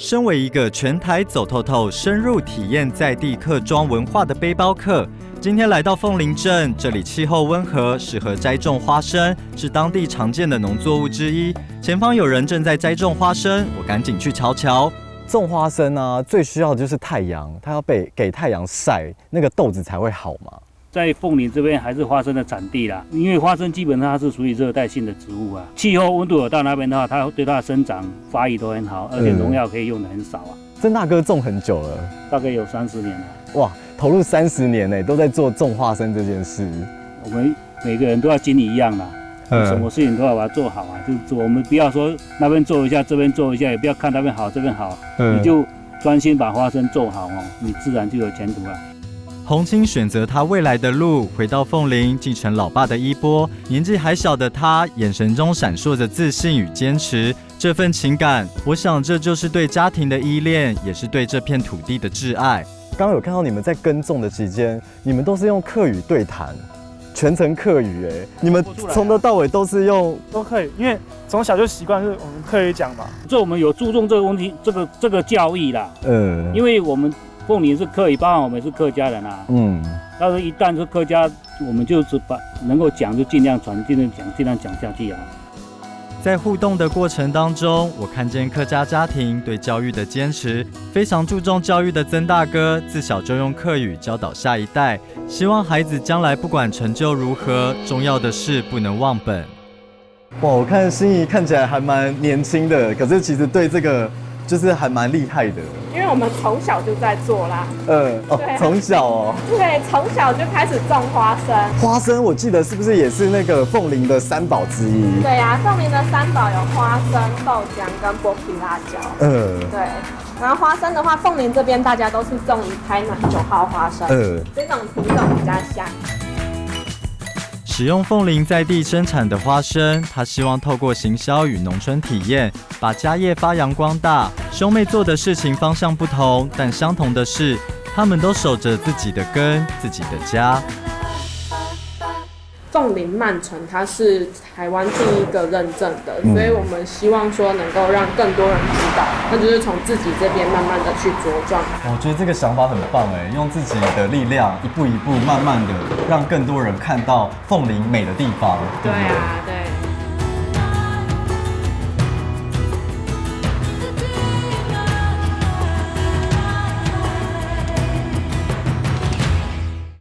身为一个全台走透透、深入体验在地客庄文化的背包客，今天来到凤林镇，这里气候温和，适合栽种花生，是当地常见的农作物之一。前方有人正在栽种花生，我赶紧去瞧瞧。种花生啊，最需要的就是太阳，它要给太阳晒，那个豆子才会好嘛。在凤林这边还是花生的产地啦，因为花生基本上它是属于热带性的植物啊，气候温度有到那边的话，它对它的生长发育都很好，而且农药可以用的很少啊。曾大哥种很久了，大概有30年了。哇，投入30年呢，都在做种花生这件事。我们每个人都要经理一样啦，什么事情都要把它做好啊，就是做。我们不要说那边做一下，这边做一下，也不要看那边好，这边好，你就专心把花生做好哦，你自然就有前途了。洪清选择他未来的路，回到凤林，继承老爸的衣钵。年纪还小的他，眼神中闪烁着自信与坚持。这份情感，我想这就是对家庭的依恋，也是对这片土地的挚爱。刚刚有看到你们在耕种的期间，你们都是用客语对谈，全程客语哎，你们从头到尾都是用都可以，因为从小就习惯是我们客语讲嘛。这我们有注重这个问题，这个教育啦。因为我们凤林是客语，包含我们是客家人啊。但是一旦是客家，我们就是把能够讲就尽量传，尽量讲下去啊。在互动的过程当中，我看见客家家庭对教育的坚持，非常注重教育的曾大哥，自小就用客语教导下一代，希望孩子将来不管成就如何，重要的是不能忘本。哇，我看心怡看起来还蛮年轻的，可是其实对这个就是还蛮厉害的。因为我们从小就在做啦。从小哦。对，从小就开始种花生。花生我记得是不是也是那个凤林的3宝之一？对啊，凤林的3宝有花生、豆浆跟剥皮辣椒。对。然后花生的话，凤林这边大家都是种以台南9号花生。这种品种比较香。使用凤林在地生产的花生，他希望透过行销与农村体验，把家业发扬光大。兄妹做的事情方向不同，但相同的是，他们都守着自己的根、自己的家。凤林慢城它是台湾第一个认证的，所以我们希望说能够让更多人知道，那就是从自己这边慢慢的去茁壮。我觉得这个想法很棒哎，用自己的力量一步一步慢慢的让更多人看到凤林美的地方。对啊，对。